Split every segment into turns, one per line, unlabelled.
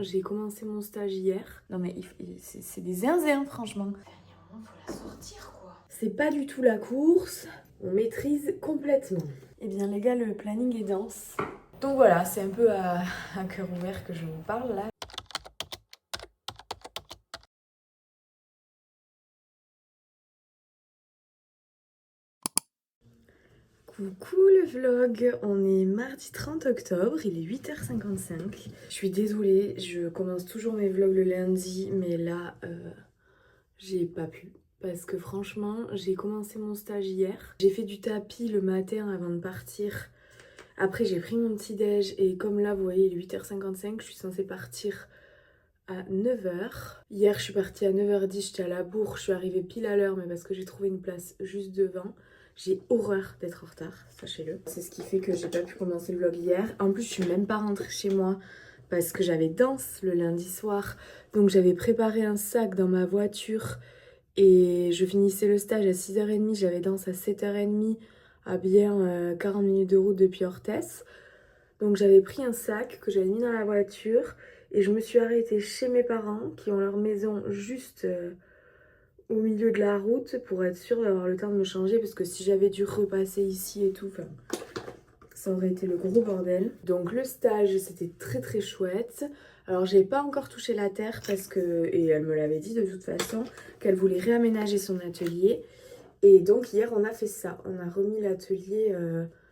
j'ai commencé mon stage hier. Non mais c'est des zinzins franchement. Faut la sortir quoi. C'est pas du tout la course, on maîtrise complètement. Eh bien les gars, le planning est dense. Donc voilà, c'est un peu à cœur ouvert que je vous parle là. Coucou le vlog, on est mardi 30 octobre, il est 8h55. Je suis désolée, je commence toujours mes vlogs le lundi, mais là, j'ai pas pu. Parce que franchement, j'ai commencé mon stage hier. J'ai fait du tapis le matin avant de partir. Après, j'ai pris mon petit déj et comme là, vous voyez, il est 8h55, je suis censée partir à 9h. Hier, je suis partie à 9h10, j'étais à la bourre, je suis arrivée pile à l'heure, mais parce que j'ai trouvé une place juste devant. J'ai horreur d'être en retard, sachez-le. C'est ce qui fait que j'ai pas pu commencer le vlog hier. En plus, je suis même pas rentrée chez moi parce que j'avais danse le lundi soir. Donc j'avais préparé un sac dans ma voiture et je finissais le stage à 6h30. J'avais danse à 7h30 à bien 40 minutes de route depuis Orthès. Donc j'avais pris un sac que j'avais mis dans la voiture et je me suis arrêtée chez mes parents qui ont leur maison juste au milieu de la route pour être sûre d'avoir le temps de me changer parce que si j'avais dû repasser ici et tout, enfin, ça aurait été le gros bordel. Donc le stage c'était très très chouette. Alors j'ai pas encore touché la terre parce que, et elle me l'avait dit de toute façon, qu'elle voulait réaménager son atelier. Et donc hier on a fait ça, on a remis l'atelier,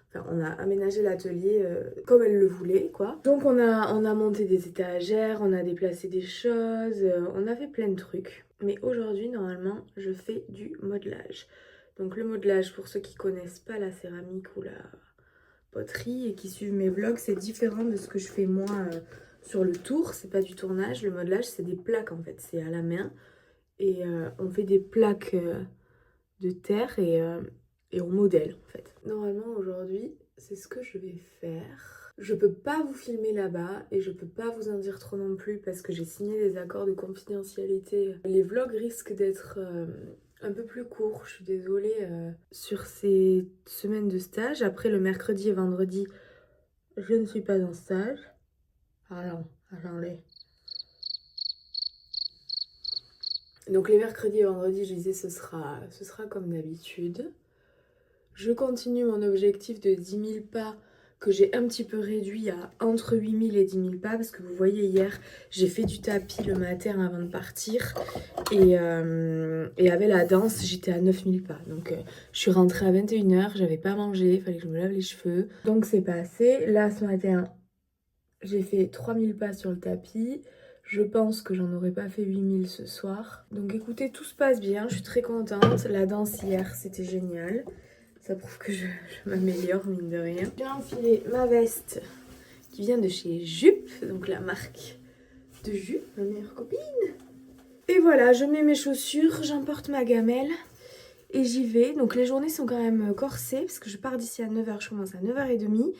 enfin on a aménagé l'atelier comme elle le voulait quoi. Donc on a monté des étagères, on a déplacé des choses, on a fait plein de trucs. Mais aujourd'hui normalement je fais du modelage. Donc le modelage pour ceux qui connaissent pas la céramique ou la poterie et qui suivent mes vlogs, c'est différent de ce que je fais moi sur le tour. C'est pas du tournage, le modelage c'est des plaques en fait, c'est à la main. Et on fait des plaques de terre et on modèle en fait. Normalement aujourd'hui c'est ce que je vais faire. Je peux pas vous filmer là-bas et je peux pas vous en dire trop non plus parce que j'ai signé des accords de confidentialité. Les vlogs risquent d'être un peu plus courts, je suis désolée, sur ces semaines de stage. Après le mercredi et vendredi je ne suis pas en stage. Ah non, attendez. Donc les mercredis et vendredis, je disais, ce sera comme d'habitude. Je continue mon objectif de 10 000 pas que j'ai un petit peu réduit à entre 8 000 et 10 000 pas parce que vous voyez hier, j'ai fait du tapis le matin avant de partir et avec la danse, j'étais à 9 000 pas. Donc je suis rentrée à 21h, j'avais pas mangé, il fallait que je me lave les cheveux. Donc c'est passé. Là ce matin, j'ai fait 3 000 pas sur le tapis. Je pense que j'en aurais pas fait 8 000 ce soir. Donc écoutez, tout se passe bien, je suis très contente. La danse hier, c'était génial. Ça prouve que je m'améliore, mine de rien. J'ai enfilé ma veste qui vient de chez Jup, donc la marque de Jup, ma meilleure copine. Et voilà, je mets mes chaussures, j'emporte ma gamelle et j'y vais. Donc les journées sont quand même corsées parce que je pars d'ici à 9h, je commence à 9h30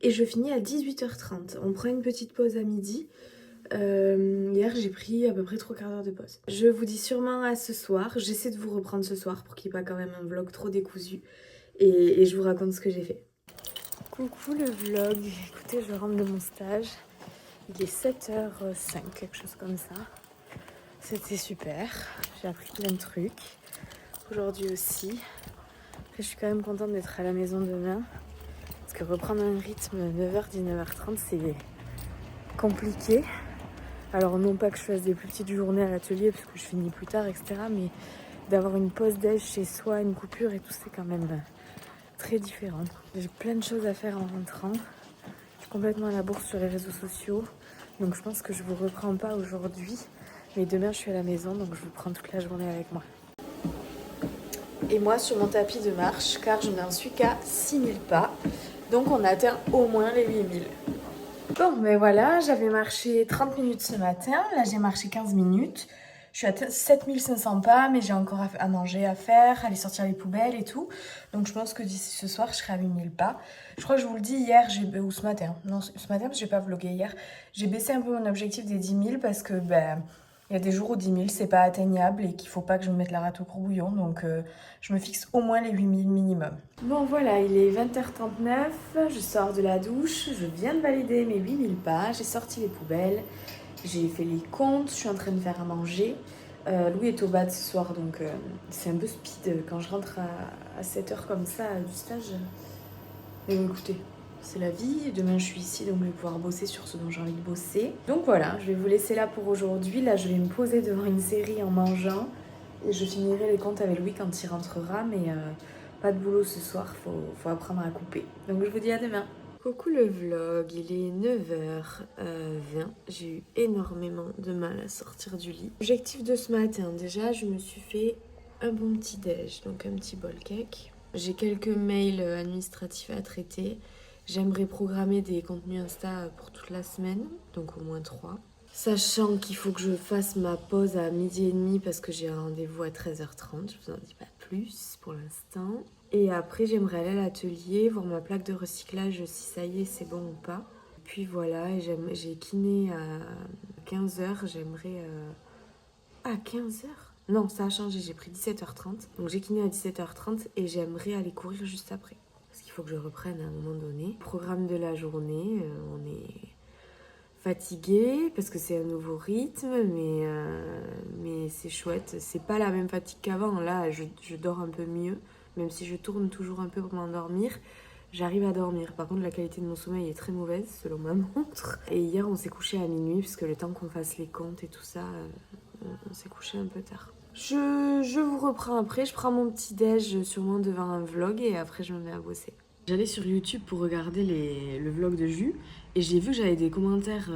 et je finis à 18h30. On prend une petite pause à midi. Hier j'ai pris à peu près 3 quarts d'heure de pause. Je vous dis sûrement à ce soir. J'essaie de vous reprendre ce soir pour qu'il n'y ait pas quand même un vlog trop décousu. Et je vous raconte ce que j'ai fait. Coucou le vlog. Écoutez, je rentre de mon stage. Il est 7h05, quelque chose comme ça. C'était super. J'ai appris plein de trucs. Aujourd'hui aussi. Après, je suis quand même contente d'être à la maison demain. Parce que reprendre un rythme 9h, 19h30, c'est compliqué. Alors non pas que je fasse des plus petites journées à l'atelier parce que je finis plus tard, etc. Mais d'avoir une pause déj chez soi, une coupure et tout, c'est quand même très différent. J'ai plein de choses à faire en rentrant. Je suis complètement à la bourse sur les réseaux sociaux. Donc je pense que je vous reprends pas aujourd'hui. Mais demain je suis à la maison, donc je vous prends toute la journée avec moi. Et moi sur mon tapis de marche, car je n'en suis qu'à 6000 pas. Donc on atteint au moins les 8000. Bon, mais voilà, j'avais marché 30 minutes ce matin. Là j'ai marché 15 minutes. Je suis à 7500 pas, mais j'ai encore à manger, à faire, aller sortir les poubelles et tout. Donc je pense que d'ici ce soir, je serai à 8000 pas. Je crois que je vous le dis hier, ou ce matin. Non, ce matin, parce que j'ai pas vlogué hier. J'ai baissé un peu mon objectif des 10 000 parce que, il y a des jours où 10 000, c'est pas atteignable et qu'il faut pas que je me mette la rate au courbouillon. Donc je me fixe au moins les 8000 minimum. Bon voilà, il est 20h39, je sors de la douche, je viens de valider mes 8000 pas, j'ai sorti les poubelles. J'ai fait les comptes, je suis en train de faire à manger. Louis est au bad ce soir, donc c'est un peu speed quand je rentre à 7h comme ça du stage. Mais bon, écoutez, c'est la vie. Demain, je suis ici, donc je vais pouvoir bosser sur ce dont j'ai envie de bosser. Donc voilà, je vais vous laisser là pour aujourd'hui. Là, je vais me poser devant une série en mangeant. Et je finirai les comptes avec Louis quand il rentrera. Mais pas de boulot ce soir, faut apprendre à couper. Donc je vous dis à demain. Coucou le vlog, il est 9h20. J'ai eu énormément de mal à sortir du lit. Objectif de ce matin, déjà, je me suis fait un bon petit déj, donc un petit bol cake. J'ai quelques mails administratifs à traiter. J'aimerais programmer des contenus Insta pour toute la semaine, donc au moins 3. Sachant qu'il faut que je fasse ma pause à 12h30 parce que j'ai un rendez-vous à 13h30. Je vous en dis pas plus pour l'instant. Et après, j'aimerais aller à l'atelier, voir ma plaque de recyclage, si ça y est, c'est bon ou pas. Puis voilà, et j'ai kiné à 15h, j'aimerais... Ah, 15h? Non, ça a changé, j'ai pris 17h30. Donc j'ai kiné à 17h30 et j'aimerais aller courir juste après. Parce qu'il faut que je reprenne à un moment donné. Programme de la journée, on est fatigué parce que c'est un nouveau rythme, mais c'est chouette. C'est pas la même fatigue qu'avant. Là, je dors un peu mieux. Même si je tourne toujours un peu pour m'endormir, j'arrive à dormir. Par contre, la qualité de mon sommeil est très mauvaise, selon ma montre. Et hier, on s'est couché à minuit, parce que le temps qu'on fasse les comptes et tout ça, on s'est couché un peu tard. Je vous reprends après. Je prends mon petit déj sûrement devant un vlog et après, je me mets à bosser. J'allais sur YouTube pour regarder le vlog de Jus et j'ai vu que j'avais des commentaires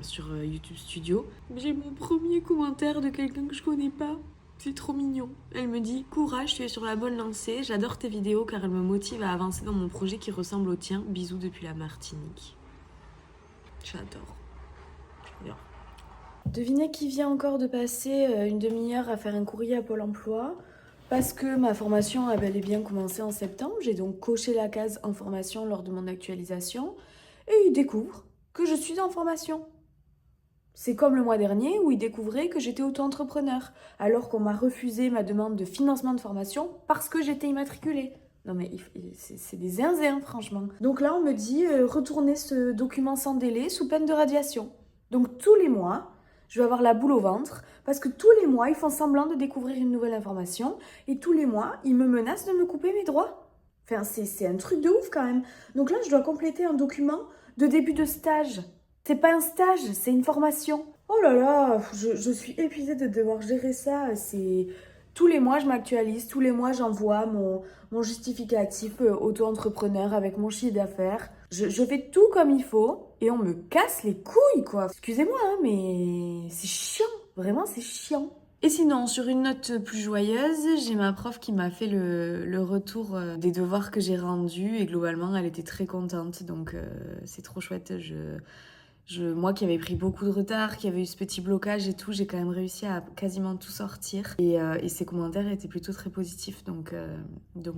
sur YouTube Studio. J'ai mon premier commentaire de quelqu'un que je connais pas. C'est trop mignon. Elle me dit « Courage, tu es sur la bonne lancée. J'adore tes vidéos car elles me motivent à avancer dans mon projet qui ressemble au tien. Bisous depuis la Martinique. » J'adore. J'adore. Devinez qui vient encore de passer une demi-heure à faire un courrier à Pôle emploi parce que ma formation a bel et bien commencé en septembre. J'ai donc coché la case en formation lors de mon actualisation et il découvre que je suis en formation. C'est comme le mois dernier où il découvrait que j'étais auto-entrepreneur, alors qu'on m'a refusé ma demande de financement de formation parce que j'étais immatriculée. Non mais c'est des zinzins, franchement. Donc là, on me dit retournez ce document sans délai sous peine de radiation. Donc tous les mois, je vais avoir la boule au ventre parce que tous les mois, ils font semblant de découvrir une nouvelle information et tous les mois, ils me menacent de me couper mes droits. Enfin, c'est un truc de ouf quand même. Donc là, je dois compléter un document de début de stage. C'est pas un stage, c'est une formation. Oh là là, je suis épuisée de devoir gérer ça. C'est tous les mois, je m'actualise. Tous les mois, j'envoie mon justificatif auto-entrepreneur avec mon chiffre d'affaires. Je fais tout comme il faut et on me casse les couilles, quoi. Excusez-moi, hein, mais c'est chiant. Vraiment, c'est chiant. Et sinon, sur une note plus joyeuse, j'ai ma prof qui m'a fait le retour des devoirs que j'ai rendus et globalement, elle était très contente. Donc, c'est trop chouette. Moi qui avais pris beaucoup de retard, qui avait eu ce petit blocage et tout, j'ai quand même réussi à quasiment tout sortir. Et ses commentaires étaient plutôt très positifs, donc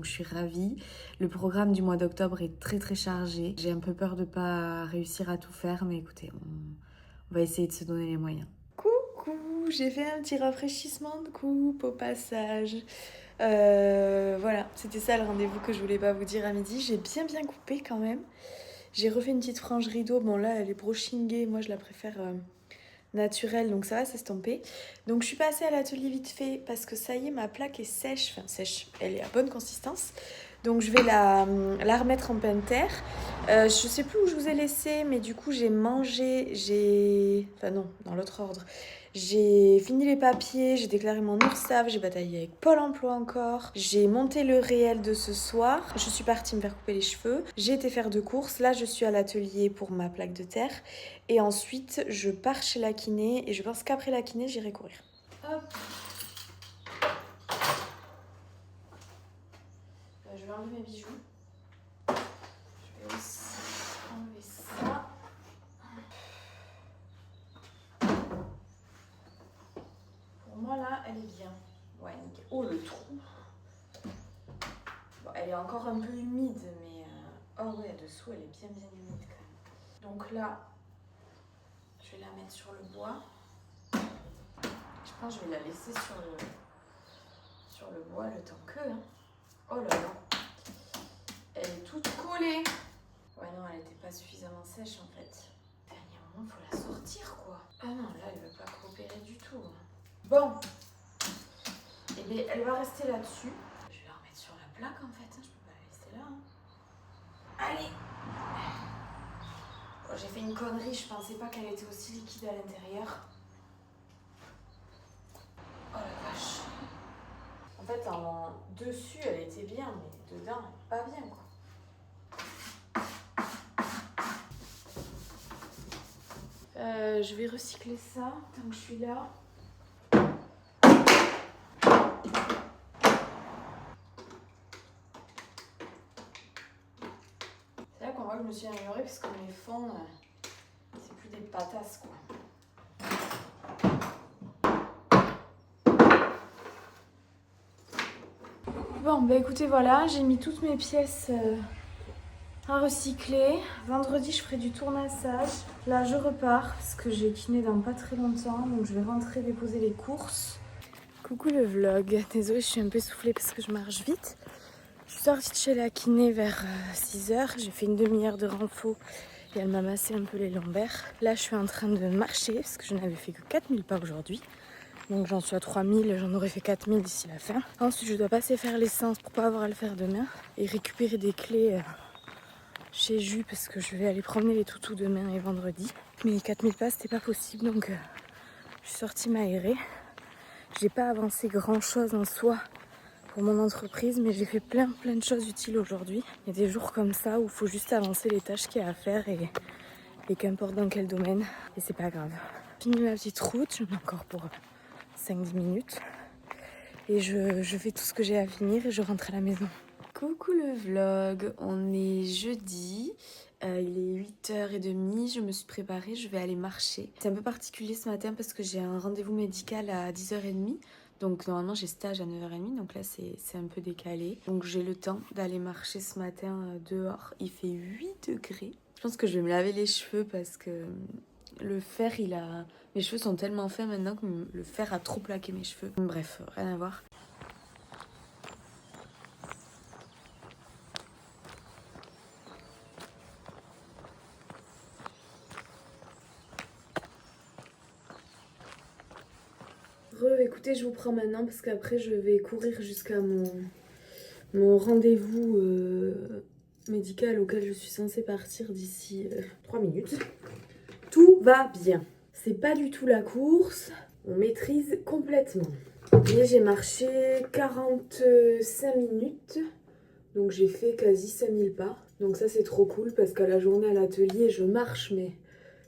je suis ravie. Le programme du mois d'octobre est très très chargé. J'ai un peu peur de pas réussir à tout faire, mais écoutez, on va essayer de se donner les moyens. Coucou, j'ai fait un petit rafraîchissement de coupe au passage. Voilà, c'était ça le rendez-vous que je voulais pas vous dire à midi. J'ai bien coupé quand même. J'ai refait une petite frange rideau. Bon là, elle est brochingée. Moi, je la préfère naturelle. Donc ça va s'estomper. Donc je suis passée à l'atelier vite fait parce que ça y est, ma plaque est sèche. Enfin sèche, elle est à bonne consistance. Donc je vais la remettre en peinture. Je sais plus où je vous ai laissé. Mais du coup, j'ai mangé. Enfin non, dans l'autre ordre. J'ai fini les papiers, j'ai déclaré mon URSSAF, j'ai bataillé avec Pôle emploi encore. J'ai monté le réel de ce soir. Je suis partie me faire couper les cheveux. J'ai été faire 2 courses. Là, je suis à l'atelier pour ma plaque de terre. Et ensuite, je pars chez la kiné. Et je pense qu'après la kiné, j'irai courir. Hop. Je vais enlever mes bijoux. Je vais aussi enlever ça. Pour moi, là, elle est bien. Ouais, nickel. Oh, le trou. Bon, elle est encore un peu humide, mais... Oh ouais, dessous, elle est bien humide quand même. Donc là, je vais la mettre sur le bois. Je pense que je vais la laisser sur le bois le temps que... Hein. Oh là là. Elle est toute collée. Ouais, non, elle n'était pas suffisamment sèche en fait. Dernier moment, faut la sortir, quoi. Ah non, là, elle veut pas coopérer du tout. Bon. Eh bien, elle va rester là-dessus. Je vais la remettre sur la plaque, en fait. Je peux pas la laisser là. Allez. Bon, j'ai fait une connerie. Je pensais pas qu'elle était aussi liquide à l'intérieur. Oh la vache. En fait, en dessus, elle était bien, mais dedans, pas bien, quoi. Je vais recycler ça tant que je suis là. C'est là qu'on voit que je me suis améliorée parce que mes fonds, c'est plus des patasses, quoi. Bon, bah écoutez, voilà, j'ai mis toutes mes pièces à recycler. Vendredi, je ferai du tournassage. Là, je repars parce que j'ai kiné dans pas très longtemps. Donc, je vais rentrer déposer les courses. Coucou le vlog. Désolée, je suis un peu essoufflée parce que je marche vite. Je suis sortie de chez la kiné vers 6h. J'ai fait une demi-heure de renfo et elle m'a massé un peu les lombaires. Là, je suis en train de marcher parce que je n'avais fait que 4000 pas aujourd'hui. Donc j'en suis à 3000, j'en aurais fait 4000 d'ici la fin. Ensuite, je dois passer faire l'essence pour pas avoir à le faire demain. Et récupérer des clés chez Jus parce que je vais aller promener les toutous demain et vendredi. Mais 4000 pas, c'était pas possible, donc je suis sortie m'aérer. J'ai pas avancé grand chose en soi pour mon entreprise, mais j'ai fait plein de choses utiles aujourd'hui. Il y a des jours comme ça où il faut juste avancer les tâches qu'il y a à faire et qu'importe dans quel domaine, et c'est pas grave. J'ai fini ma petite route, j'en ai encore pour 5-10 minutes. Et je fais tout ce que j'ai à finir et je rentre à la maison. Coucou le vlog, on est jeudi, il est 8h30, je me suis préparée, je vais aller marcher. C'est un peu particulier ce matin parce que j'ai un rendez-vous médical à 10h30, donc normalement j'ai stage à 9h30, donc là c'est un peu décalé. Donc j'ai le temps d'aller marcher ce matin dehors, il fait 8 degrés. Je pense que je vais me laver les cheveux parce que le fer mes cheveux sont tellement fins maintenant que le fer a trop plaqué mes cheveux. Bref, rien à voir. Écoutez, je vous prends maintenant parce qu'après je vais courir jusqu'à mon rendez-vous médical auquel je suis censée partir d'ici 3 minutes. Tout va bien. C'est pas du tout la course, on maîtrise complètement. Et j'ai marché 45 minutes, donc j'ai fait quasi 5000 pas. Donc ça c'est trop cool parce qu'à la journée à l'atelier je marche mais...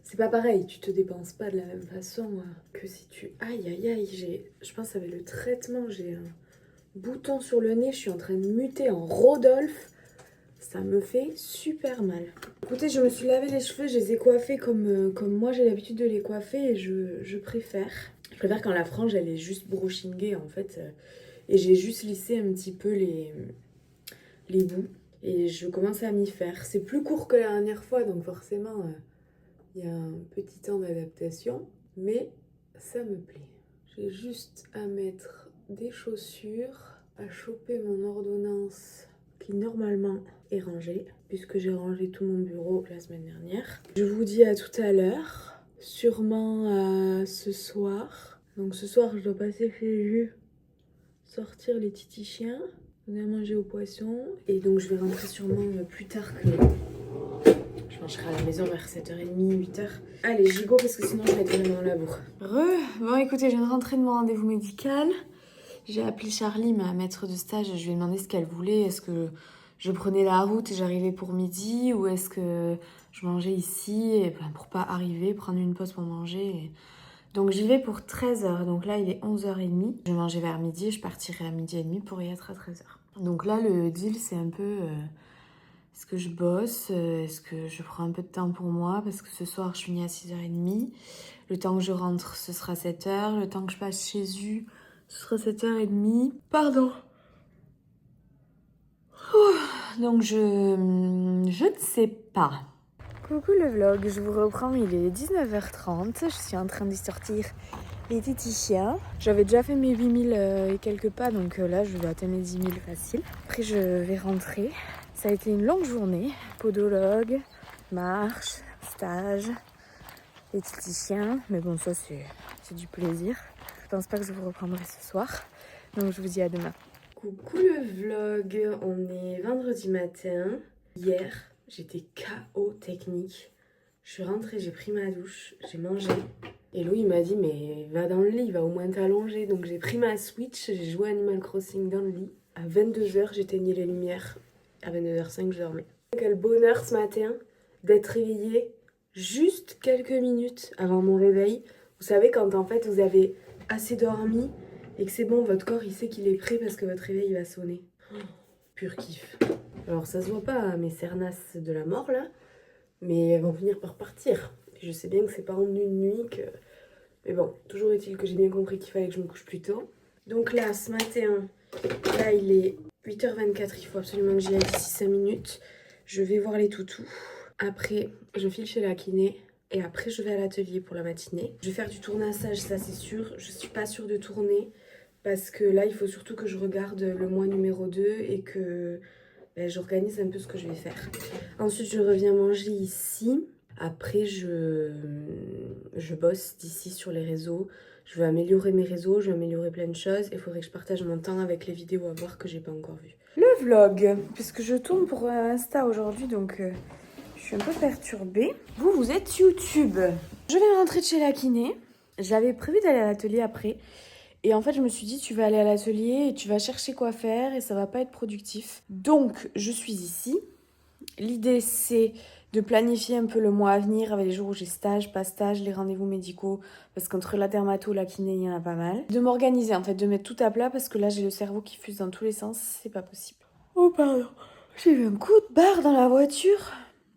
c'est pas pareil, tu te dépenses pas de la même façon que si tu... Aïe aïe aïe, je pense avec le traitement, j'ai un bouton sur le nez, je suis en train de muter en Rodolphe. Ça me fait super mal. Écoutez, je me suis lavé les cheveux, je les ai coiffés comme moi j'ai l'habitude de les coiffer et je préfère. Je préfère quand la frange elle est juste brushingée en fait. Et j'ai juste lissé un petit peu les bouts. Et je commence à m'y faire. C'est plus court que la dernière fois donc forcément... il y a un petit temps d'adaptation, mais ça me plaît. J'ai juste à mettre des chaussures, à choper mon ordonnance qui normalement est rangée, puisque j'ai rangé tout mon bureau la semaine dernière. Je vous dis à tout à l'heure, sûrement ce soir. Donc ce soir, je dois passer chez Jus, sortir les titis chiens, donner à manger aux poissons, et donc je vais rentrer sûrement plus tard que... je mangerai à la maison vers 7h30, 8h. Allez, gigot parce que sinon je vais être vraiment dans la bourre. Bon écoutez, je viens de rentrer de mon rendez-vous médical. J'ai appelé Charlie, ma maître de stage, je lui ai demandé ce qu'elle voulait. Est-ce que je prenais la route et j'arrivais pour midi ou est-ce que je mangeais ici et, pour pas arriver, prendre une pause pour manger. Donc j'y vais pour 13h, donc là il est 11h30. Je vais manger vers midi et je partirai à 12h30 pour y être à 13h. Donc là le deal c'est un peu... est-ce que je bosse? Est-ce que je prends un peu de temps pour moi? Parce que ce soir, je finis à 6h30. Le temps que je rentre, ce sera 7h. Le temps que je passe chez eux, ce sera 7h30. Pardon. Donc, je ne sais pas. Coucou le vlog, je vous reprends, il est 19h30. Je suis en train d'y sortir les titis chiens. J'avais déjà fait mes 8000 et quelques pas, donc là, je vais atteindre les 10 000 facile. Après, je vais rentrer. Ça a été une longue journée, podologue, marche, stage. les petits chiens. Mais bon, ça c'est du plaisir. Je pense pas que je vous reprendrai ce soir. Donc je vous dis à demain. Coucou le vlog, on est vendredi matin. Hier, j'étais KO technique. Je suis rentrée, j'ai pris ma douche, j'ai mangé. Et Louis il m'a dit mais va dans le lit, va au moins t'allonger. Donc j'ai pris ma Switch, j'ai joué Animal Crossing dans le lit. À 22h, j'éteignais les lumières. À 22h05, je dormais. Quel bonheur ce matin d'être réveillée juste quelques minutes avant mon réveil. Vous savez quand en fait vous avez assez dormi et que c'est bon, votre corps il sait qu'il est prêt parce que votre réveil il va sonner. Oh, pur kiff. Alors ça se voit pas à mes cernasses de la mort là, mais elles vont finir par partir. Et je sais bien que c'est pas en une nuit que... Mais bon, toujours est-il que j'ai bien compris qu'il fallait que je me couche plus tôt. Donc là, ce matin, là il est 8h24, il faut absolument que j'y aille d'ici 5 minutes. Je vais voir les toutous. Après, je file chez la kiné. Et après, je vais à l'atelier pour la matinée. Je vais faire du tournassage, ça c'est sûr. Je suis pas sûre de tourner. Parce que là, il faut surtout que je regarde le mois numéro 2 et que j'organise un peu ce que je vais faire. Ensuite, je reviens manger ici. Après, je bosse d'ici sur les réseaux. Je veux améliorer mes réseaux, je veux améliorer plein de choses. Il faudrait que je partage mon temps avec les vidéos à voir que j'ai pas encore vues. Le vlog, puisque je tourne pour Insta aujourd'hui, donc je suis un peu perturbée. Vous êtes YouTube. Je vais rentrer de chez la kiné. J'avais prévu d'aller à l'atelier après. Et en fait, je me suis dit, tu vas aller à l'atelier et tu vas chercher quoi faire et ça va pas être productif. Donc, je suis ici. L'idée, c'est de planifier un peu le mois à venir avec les jours où j'ai stage, pas stage, les rendez-vous médicaux. Parce qu'entre la dermato et la kiné, il y en a pas mal. De m'organiser, en fait, de mettre tout à plat parce que là, j'ai le cerveau qui fuse dans tous les sens. C'est pas possible. Oh, pardon. J'ai eu un coup de barre dans la voiture.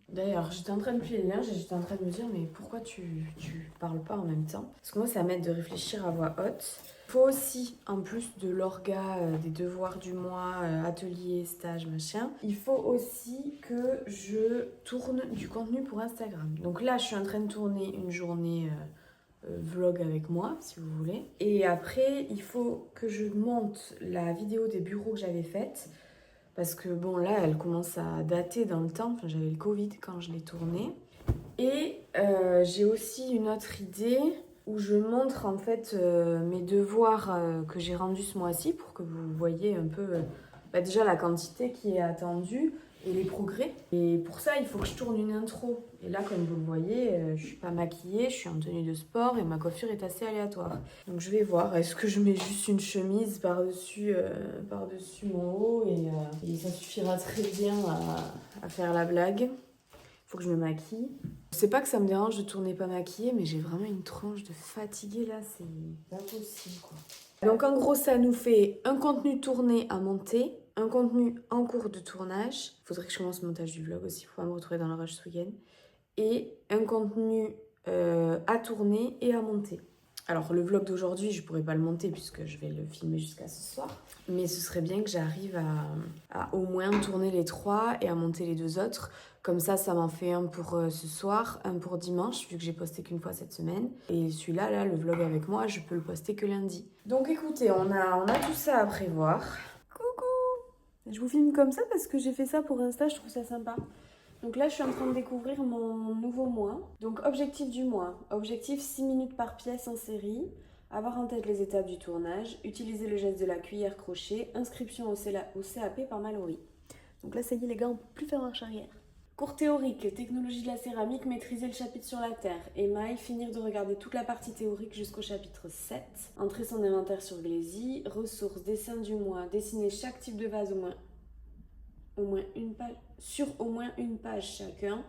D'ailleurs, j'étais en train de plier le linge et j'étais en train de me dire, mais pourquoi tu parles pas en même temps? Parce que moi, ça m'aide de réfléchir à voix haute. Il faut aussi, en plus de l'orga, des devoirs du mois, atelier, stage, machin, il faut aussi que je tourne du contenu pour Instagram. Donc là, je suis en train de tourner une journée vlog avec moi, si vous voulez. Et après, il faut que je monte la vidéo des bureaux que j'avais faite. Parce que bon, là, elle commence à dater dans le temps. Enfin, j'avais le Covid quand je l'ai tournée. Et j'ai aussi une autre idée où je montre en fait mes devoirs que j'ai rendus ce mois-ci pour que vous voyez un peu déjà la quantité qui est attendue et les progrès. Et pour ça, il faut que je tourne une intro. Et là, comme vous le voyez, je suis pas maquillée, je suis en tenue de sport et ma coiffure est assez aléatoire. Donc je vais voir, est-ce que je mets juste une chemise par-dessus mon haut et ça suffira très bien à faire la blague. Faut que je me maquille. C'est pas que ça me dérange de tourner pas maquillée, mais j'ai vraiment une tronche de fatiguée là, c'est pas possible quoi. Donc en gros, ça nous fait un contenu tourné à monter, un contenu en cours de tournage. Faudrait que je commence le montage du vlog aussi, faut pas me retrouver dans le rush ce week-end. Et un contenu à tourner et à monter. Alors le vlog d'aujourd'hui, je pourrais pas le monter puisque je vais le filmer jusqu'à ce soir. Mais ce serait bien que j'arrive à au moins tourner les 3 et à monter les 2 autres. Comme ça m'en fait un pour ce soir, un pour dimanche, vu que j'ai posté qu'une fois cette semaine. Et celui-là, là, le vlog avec moi, je peux le poster que lundi. Donc écoutez, on a tout ça à prévoir. Coucou! Je vous filme comme ça parce que j'ai fait ça pour Insta, je trouve ça sympa. Donc là, je suis en train de découvrir mon nouveau mois. Donc objectif du mois. Objectif 6 minutes par pièce en série. Avoir en tête les étapes du tournage. Utiliser le geste de la cuillère crochet. Inscription au CAP par Mallory. Donc là, ça y est les gars, on ne peut plus faire marche arrière. Cours théorique, technologie de la céramique, maîtriser le chapitre sur la terre. Émail, finir de regarder toute la partie théorique jusqu'au chapitre 7. Entrer son inventaire sur Glazy. Ressources, dessin du mois. Dessiner chaque type de vase au moins une page, sur au moins une page chacun,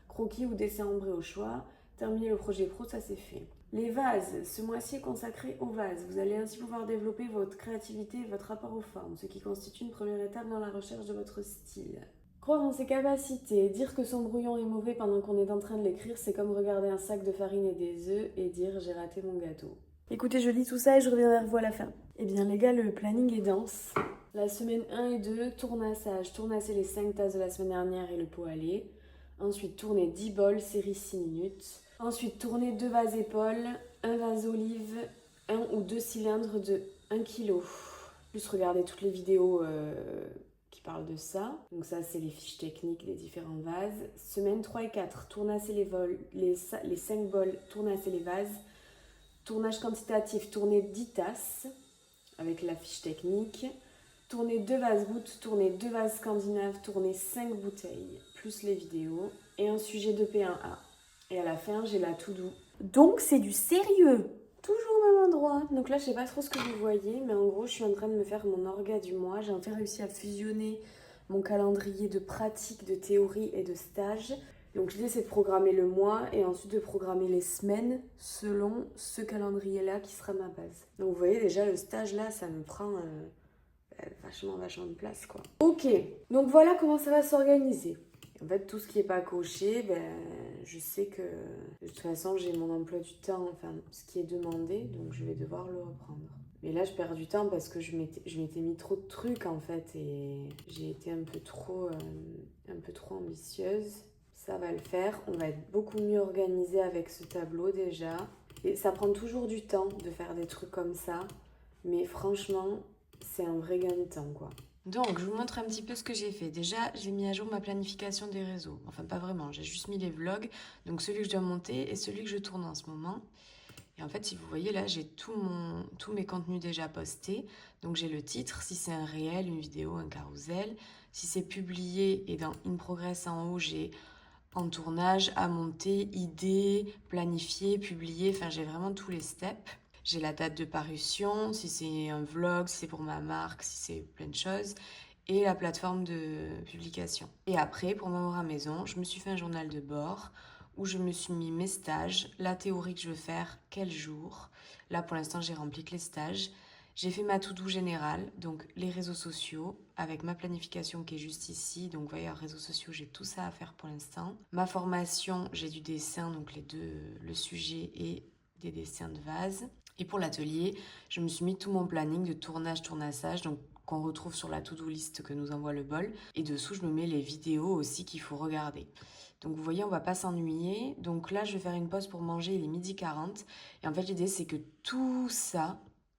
croquis ou dessin ombré au choix. Terminer le projet pro, ça c'est fait. Les vases, ce mois-ci est consacré aux vases. Vous allez ainsi pouvoir développer votre créativité et votre rapport aux formes, ce qui constitue une première étape dans la recherche de votre style. Croire en ses capacités, dire que son brouillon est mauvais pendant qu'on est en train de l'écrire, c'est comme regarder un sac de farine et des œufs et dire j'ai raté mon gâteau. Écoutez, je lis tout ça et je reviens vers vous à la fin. Eh bien les gars, le planning est dense. La semaine 1 et 2, tournassage, tournasser les 5 tasses de la semaine dernière et le pot à lait. Ensuite, tourner 10 bols, série 6 minutes. Ensuite, tourner 2 vases épaules, 1 vase olive, 1 ou 2 cylindres de 1 kg. Plus regarder toutes les vidéos qui
parle de ça. Donc ça, c'est les fiches techniques des différents vases. Semaine 3 et 4, tournasser les 5 bols, tournasser les vases. Tournage quantitatif, tourner 10 tasses avec la fiche technique. Tourner 2 vases gouttes, tourner 2 vases scandinaves, tourner 5 bouteilles, plus les vidéos. Et un sujet de P1A. Et à la fin, j'ai la to-do. Donc c'est du sérieux. Toujours au même endroit. Donc là, je sais pas trop ce que vous voyez, mais en gros, je suis en train de me faire mon orga du mois. J'ai enfin réussi à fusionner mon calendrier de pratique, de théorie et de stage. Donc l'idée, c'est de programmer le mois et ensuite de programmer les semaines selon ce calendrier-là qui sera ma base. Donc vous voyez déjà, le stage là, ça me prend vachement de place, quoi. Ok, donc voilà comment ça va s'organiser. En fait, tout ce qui n'est pas coché, je sais que de toute façon, j'ai mon emploi du temps, enfin, ce qui est demandé, donc je vais devoir le reprendre. Mais là, je perds du temps parce que je m'étais mis trop de trucs, en fait, et j'ai été un peu trop ambitieuse. Ça va le faire. On va être beaucoup mieux organisé avec ce tableau, déjà. Et ça prend toujours du temps de faire des trucs comme ça. Mais franchement, c'est un vrai gain de temps, quoi. Donc, je vous montre un petit peu ce que j'ai fait. Déjà, j'ai mis à jour ma planification des réseaux. Enfin, pas vraiment, j'ai juste mis les vlogs. Donc, celui que je dois monter et celui que je tourne en ce moment. Et en fait, si vous voyez, là, j'ai tous mes contenus déjà postés. Donc, j'ai le titre, si c'est un réel, une vidéo, un carrousel. Si c'est publié et dans In Progress en haut, j'ai en tournage, à monter, idée, planifier, publier. Enfin, j'ai vraiment tous les steps. J'ai la date de parution, si c'est un vlog, si c'est pour ma marque, si c'est plein de choses, et la plateforme de publication. Et après, pour Maman Maison, je me suis fait un journal de bord où je me suis mis mes stages, la théorie que je veux faire, quel jour. Là, pour l'instant, j'ai rempli que les stages. J'ai fait ma to-do générale, donc les réseaux sociaux, avec ma planification qui est juste ici. Donc, vous voyez, réseaux sociaux, j'ai tout ça à faire pour l'instant. Ma formation, j'ai du dessin, donc les deux, le sujet et des dessins de vase. Et pour l'atelier, je me suis mis tout mon planning de tournage, tournassage, donc qu'on retrouve sur la to-do list que nous envoie le bol. Et dessous, je me mets les vidéos aussi qu'il faut regarder. Donc vous voyez, on va pas s'ennuyer. Donc là, je vais faire une pause pour manger, il est 12h40. Et en fait, l'idée, c'est que tout ça,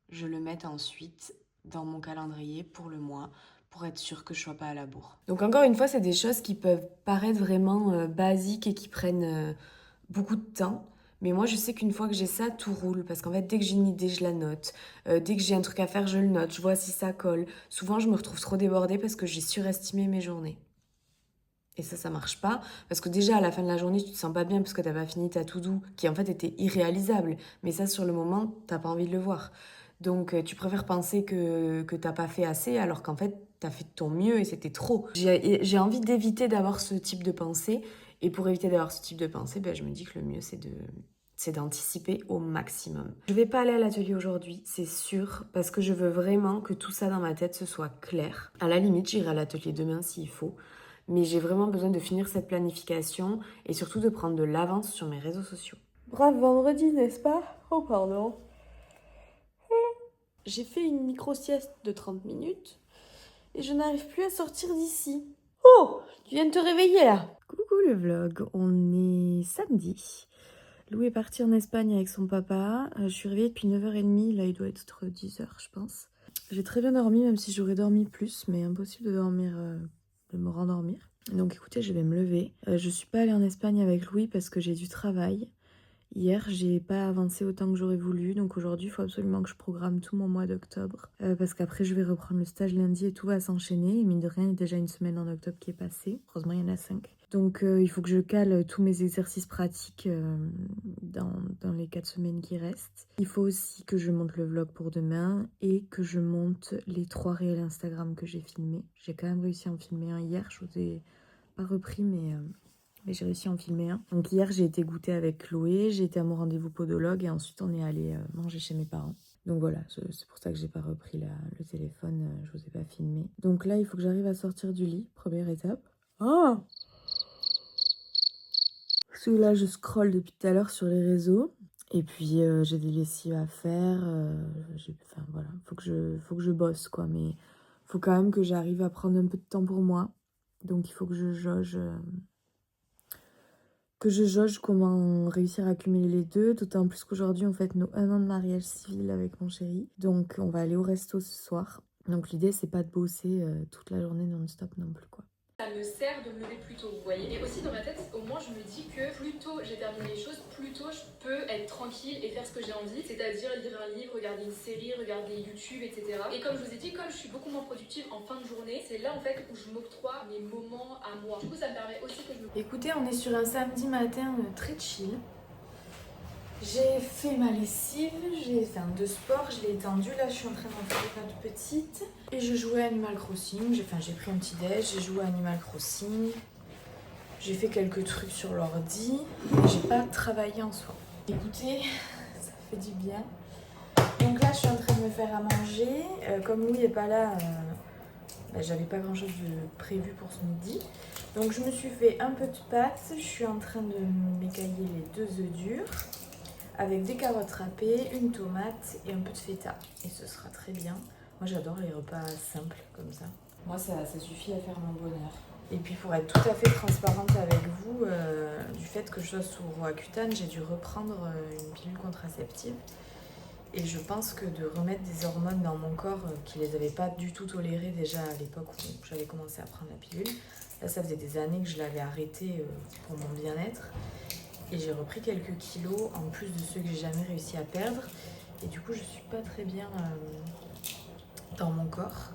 je le mette ensuite dans mon calendrier pour le mois, pour être sûre que je sois pas à la bourre. Donc encore une fois, c'est des choses qui peuvent paraître vraiment basiques et qui prennent beaucoup de temps. Mais moi, je sais qu'une fois que j'ai ça, tout roule. Parce qu'en fait, dès que j'ai une idée, je la note. Dès que j'ai un truc à faire, je le note. Je vois si ça colle. Souvent, je me retrouve trop débordée parce que j'ai surestimé mes journées. Et ça marche pas. Parce que déjà, à la fin de la journée, tu te sens pas bien parce que t'as pas fini ta to-do, qui en fait était irréalisable. Mais ça, sur le moment, t'as pas envie de le voir. Donc, tu préfères penser que t'as pas fait assez, alors qu'en fait, t'as fait de ton mieux et c'était trop. J'ai envie d'éviter d'avoir ce type de pensée. Et pour éviter d'avoir ce type de pensée, je me dis que le mieux, c'est d'anticiper au maximum. Je vais pas aller à l'atelier aujourd'hui, c'est sûr, parce que je veux vraiment que tout ça dans ma tête se soit clair. À la limite, j'irai à l'atelier demain s'il faut. Mais j'ai vraiment besoin de finir cette planification et surtout de prendre de l'avance sur mes réseaux sociaux. Brave vendredi, n'est-ce pas? Oh pardon. J'ai fait une micro-sieste de 30 minutes et je n'arrive plus à sortir d'ici. Oh, tu viens de te réveiller là. Coucou le vlog, on est samedi. Lou est parti en Espagne avec son papa. Je suis réveillée depuis 9h30, là il doit être 10h je pense. J'ai très bien dormi, même si j'aurais dormi plus, mais impossible de dormir, de me rendormir. Donc écoutez, je vais me lever. Je suis pas allée en Espagne avec Louis parce que j'ai du travail. Hier, j'ai pas avancé autant que j'aurais voulu, donc aujourd'hui, il faut absolument que je programme tout mon mois d'octobre. Parce qu'après, je vais reprendre le stage lundi et tout va s'enchaîner. Et mine de rien, il y a déjà une semaine en octobre qui est passée. Heureusement, il y en a 5. Donc il faut que je cale tous mes exercices pratiques dans les 4 semaines qui restent. Il faut aussi que je monte le vlog pour demain et que je monte les 3 réels Instagram que j'ai filmés. J'ai quand même réussi à en filmer un hier, je vous ai pas repris, mais j'ai réussi à en filmer un. Donc hier, j'ai été goûter avec Chloé, j'ai été à mon rendez-vous podologue et ensuite on est allé manger chez mes parents. Donc voilà, c'est pour ça que j'ai pas repris le téléphone, je vous ai pas filmé. Donc là, il faut que j'arrive à sortir du lit, première étape. Ah! Parce que là, je scrolle depuis tout à l'heure sur les réseaux. Et puis, j'ai des lessives à faire. Enfin, voilà, faut que je bosse, quoi. Mais faut quand même que j'arrive à prendre un peu de temps pour moi. Donc, il faut que je jauge comment réussir à cumuler les deux. D'autant plus qu'aujourd'hui, on fête nos 1 an de mariage civil avec mon chéri. Donc, on va aller au resto ce soir.
Donc l'idée, c'est pas de bosser toute la journée non-stop non plus, quoi.
Ça me sert de me lever plus tôt, vous voyez. Et aussi dans ma tête, au moins je me dis que plus tôt j'ai terminé les choses, plus tôt je peux être tranquille et faire ce que j'ai envie, c'est-à-dire lire un livre, regarder une série, regarder YouTube, etc. Et comme je vous ai dit, comme je suis beaucoup moins productive en fin de journée, c'est là en fait où je m'octroie mes moments à moi. Du coup ça me permet aussi que je me...
Écoutez, on est sur un samedi matin très chill. J'ai fait ma lessive, j'ai fait un de sport, je l'ai étendu, là je suis en train d'en faire des pâtes petites. Et je jouais à Animal Crossing, j'ai pris un petit déj, j'ai joué à Animal Crossing. J'ai fait quelques trucs sur l'ordi, mais j'ai pas travaillé en soi. Écoutez, ça fait du bien. Donc là je suis en train de me faire à manger. Comme Louis est pas là, j'avais pas grand chose de prévu pour ce midi. Donc je me suis fait un peu de pâtes, je suis en train de m'écailler les 2 œufs durs. Avec des carottes râpées, une tomate et un peu de feta. Et ce sera très bien. Moi j'adore les repas simples comme ça. Moi ça suffit à faire mon bonheur. Et puis pour être tout à fait transparente avec vous, du fait que je sois sous Roaccutane, j'ai dû reprendre une pilule contraceptive. Et je pense que de remettre des hormones dans mon corps qui les avait pas du tout tolérées déjà à l'époque où j'avais commencé à prendre la pilule, là ça faisait des années que je l'avais arrêtée pour mon bien-être. Et j'ai repris quelques kilos en plus de ceux que j'ai jamais réussi à perdre. Et du coup, je suis pas très bien dans mon corps.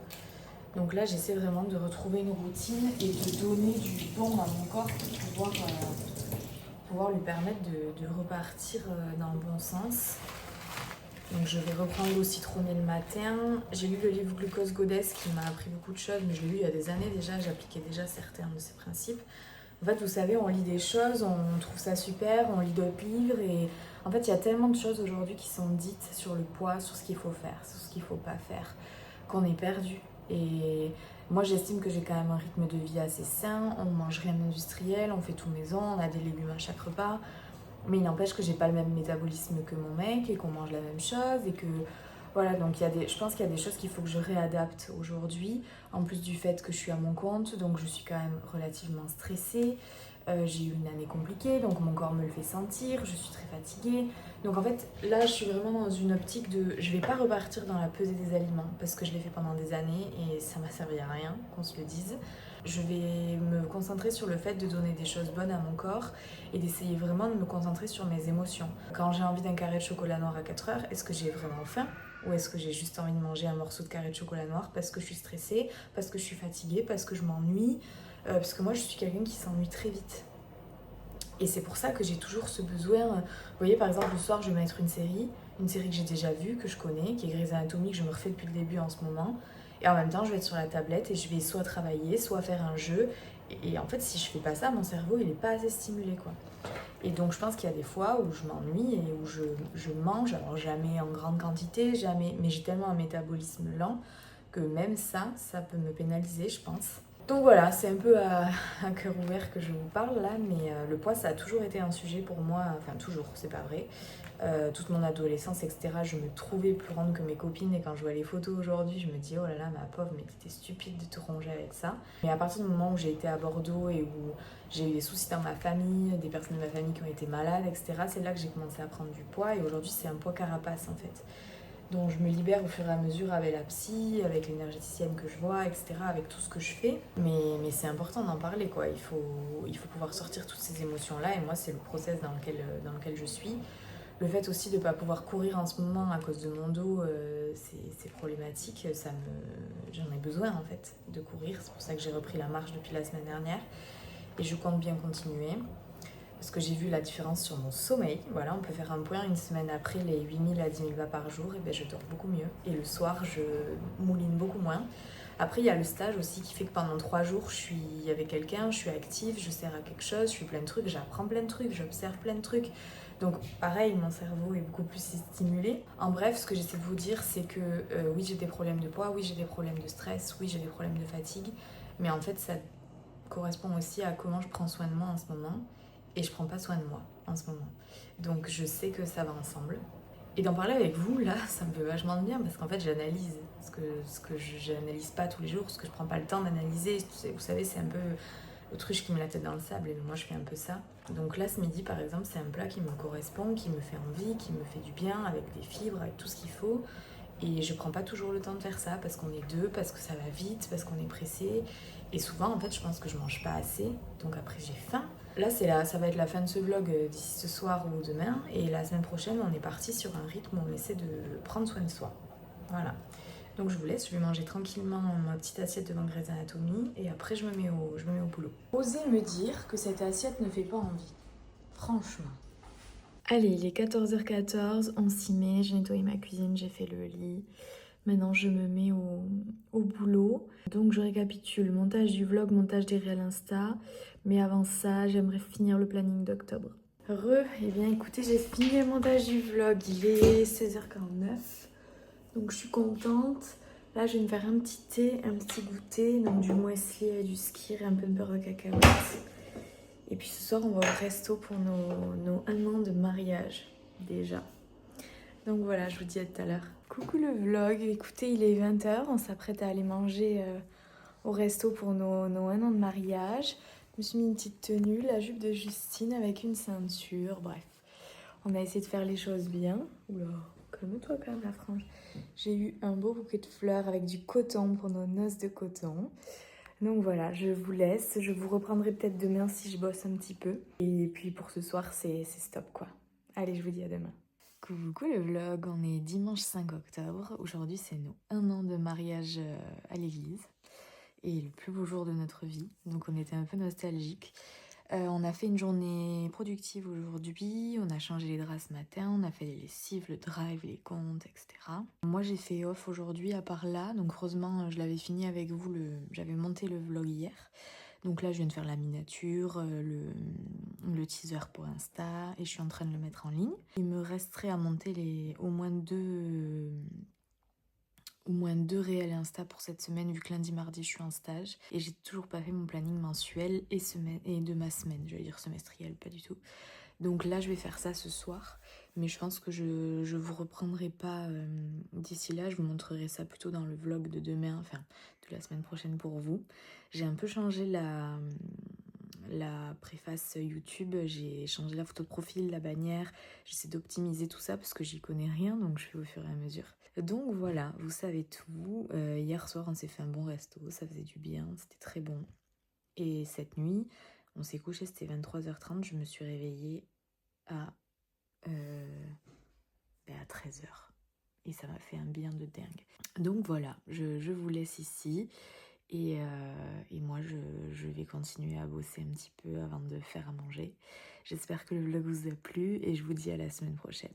Donc là, j'essaie vraiment de retrouver une routine et de donner du bon à mon corps pour pouvoir lui permettre de repartir dans le bon sens. Donc je vais reprendre l'eau citronnée le matin. J'ai lu le livre Glucose Goddess qui m'a appris beaucoup de choses, mais je l'ai lu il y a des années déjà, j'appliquais déjà certains de ses principes. En fait, vous savez, on lit des choses, on trouve ça super, on lit d'autres livres et en fait, il y a tellement de choses aujourd'hui qui sont dites sur le poids, sur ce qu'il faut faire, sur ce qu'il faut pas faire, qu'on est perdu. Et moi, j'estime que j'ai quand même un rythme de vie assez sain, on mange rien d'industriel, on fait tout maison, on a des légumes à chaque repas. Mais il n'empêche que j'ai pas le même métabolisme que mon mec et qu'on mange la même chose et que voilà, donc je pense qu'il y a des choses qu'il faut que je réadapte aujourd'hui, en plus du fait que je suis à mon compte, donc je suis quand même relativement stressée. J'ai eu une année compliquée, donc mon corps me le fait sentir, je suis très fatiguée. Donc en fait, là, je suis vraiment dans une optique de... Je vais pas repartir dans la pesée des aliments, parce que je l'ai fait pendant des années et ça m'a servi à rien, qu'on se le dise. Je vais me concentrer sur le fait de donner des choses bonnes à mon corps et d'essayer vraiment de me concentrer sur mes émotions. Quand j'ai envie d'un carré de chocolat noir à 4 heures, est-ce que j'ai vraiment faim ? Ou est-ce que j'ai juste envie de manger un morceau de carré de chocolat noir parce que je suis stressée, parce que je suis fatiguée, parce que je m'ennuie, parce que moi je suis quelqu'un qui s'ennuie très vite. Et c'est pour ça que j'ai toujours ce besoin. Vous voyez, par exemple, le soir, je vais mettre une série que j'ai déjà vue, que je connais, qui est Grey's Anatomy, que je me refais depuis le début en ce moment. Et en même temps, je vais être sur la tablette et je vais soit travailler, soit faire un jeu. Et en fait, si je fais pas ça, mon cerveau, il est pas assez stimulé, quoi. Et donc, je pense qu'il y a des fois où je m'ennuie et où je mange, alors jamais en grande quantité, jamais, mais j'ai tellement un métabolisme lent que même ça peut me pénaliser, je pense. Donc voilà, c'est un peu à cœur ouvert que je vous parle là, mais le poids ça a toujours été un sujet pour moi, enfin toujours, c'est pas vrai. Toute mon adolescence, etc., je me trouvais plus ronde que mes copines et quand je vois les photos aujourd'hui, je me dis oh là là, ma pauvre, mais t'étais stupide de te ronger avec ça. Mais à partir du moment où j'ai été à Bordeaux et où j'ai eu des soucis dans ma famille, des personnes de ma famille qui ont été malades, etc., c'est là que j'ai commencé à prendre du poids et aujourd'hui c'est un poids carapace en fait. Donc je me libère au fur et à mesure avec la psy, avec l'énergéticienne que je vois, etc., avec tout ce que je fais. Mais c'est important d'en parler, quoi. Il faut pouvoir sortir toutes ces émotions-là, et moi, c'est le process dans lequel je suis. Le fait aussi de ne pas pouvoir courir en ce moment à cause de mon dos, c'est problématique. J'en ai besoin, en fait, de courir. C'est pour ça que j'ai repris la marche depuis la semaine dernière, et je compte bien continuer. Parce que j'ai vu la différence sur mon sommeil. Voilà, on peut faire un point une semaine après les 8000 à 10 000 pas par jour. Et ben je dors beaucoup mieux. Et le soir, je mouline beaucoup moins. Après, il y a le stage aussi qui fait que pendant 3 jours, je suis avec quelqu'un, je suis active, je sers à quelque chose, je fais plein de trucs, j'apprends plein de trucs, j'observe plein de trucs. Donc pareil, mon cerveau est beaucoup plus stimulé. En bref, ce que j'essaie de vous dire, c'est que oui, j'ai des problèmes de poids, oui, j'ai des problèmes de stress, oui, j'ai des problèmes de fatigue. Mais en fait, ça correspond aussi à comment je prends soin de moi en ce moment. Et je prends pas soin de moi en ce moment. Donc je sais que ça va ensemble. Et d'en parler avec vous, là, ça me fait vachement de bien parce qu'en fait, j'analyse ce que je n'analyse pas tous les jours, ce que je prends pas le temps d'analyser. Vous savez, c'est un peu l'autruche qui met la tête dans le sable et moi, je fais un peu ça. Donc là, ce midi, par exemple, c'est un plat qui me correspond, qui me fait envie, qui me fait du bien, avec des fibres, avec tout ce qu'il faut.
Et je prends pas toujours le temps de faire ça parce qu'on est deux, parce que ça va vite, parce qu'on est pressé. Et souvent, en fait, je pense que je mange pas assez. Donc après, j'ai faim. Là, ça va être la fin de ce vlog d'ici ce soir ou demain. Et la semaine prochaine, on est parti sur un rythme où on essaie de prendre soin de soi. Voilà. Donc je vous laisse, je vais manger tranquillement ma petite assiette de Grey's Anatomy. Et après, je me mets au boulot. Osez me dire que cette assiette ne fait pas envie. Franchement. Allez, il est 14h14, on s'y met, j'ai nettoyé ma cuisine, j'ai fait le lit. Maintenant, je me mets au boulot. Donc, je récapitule, montage du vlog, montage des réels Insta. Mais avant ça, j'aimerais finir le planning d'octobre. Eh bien écoutez, j'ai fini le montage du vlog, il est 16h49. Donc, je suis contente. Là, je vais me faire un petit thé, un petit goûter. Donc, du muesli et du skyr et un peu de beurre de cacahuète. Et puis ce soir, on va au resto pour nos 1 an de mariage, déjà. Donc voilà, je vous dis à tout à l'heure. Coucou le vlog, écoutez, il est 20h, on s'apprête à aller manger au resto pour nos 1 an de mariage. Je me suis mis une petite tenue, la jupe de Justine avec une ceinture, bref. On a essayé de faire les choses bien. Oula, calme-toi quand même la frange. J'ai eu un beau bouquet de fleurs avec du coton pour nos noces de coton. Donc voilà, je vous laisse. Je vous reprendrai peut-être demain si je bosse un petit peu. Et puis pour ce soir, c'est stop quoi. Allez, je vous dis à demain. Coucou le vlog, on est dimanche 5 octobre. Aujourd'hui, c'est nos 1 an de mariage à l'église. Et le plus beau jour de notre vie. Donc on était un peu nostalgiques. On a fait une journée productive aujourd'hui, on a changé les draps ce matin, on a fait les lessives, le drive, les comptes, etc. Moi j'ai fait off aujourd'hui à part là, donc heureusement je l'avais fini avec vous, j'avais monté le vlog hier. Donc là je viens de faire la miniature, le teaser pour Insta et je suis en train de le mettre en ligne. Il me resterait à monter au moins deux réels Insta pour cette semaine vu que lundi mardi je suis en stage et j'ai toujours pas fait mon planning mensuel et de ma semaine, j'allais dire semestriel, pas du tout. Donc là je vais faire ça ce soir, mais je pense que je vous reprendrai pas d'ici là, je vous montrerai ça plutôt dans le vlog de demain, enfin de la semaine prochaine pour vous. J'ai un peu changé la préface YouTube, j'ai changé la photo de profil, la bannière, j'essaie d'optimiser tout ça parce que j'y connais rien, donc je fais au fur et à mesure. Donc voilà, vous savez tout. Hier soir on s'est fait un bon resto, ça faisait du bien, c'était très bon. Et cette nuit, on s'est couché, c'était 23h30, je me suis réveillée à 13h. Et ça m'a fait un bien de dingue. Donc voilà, je vous laisse ici. Et moi, je vais continuer à bosser un petit peu avant de faire à manger. J'espère que le vlog vous a plu et je vous dis à la semaine prochaine.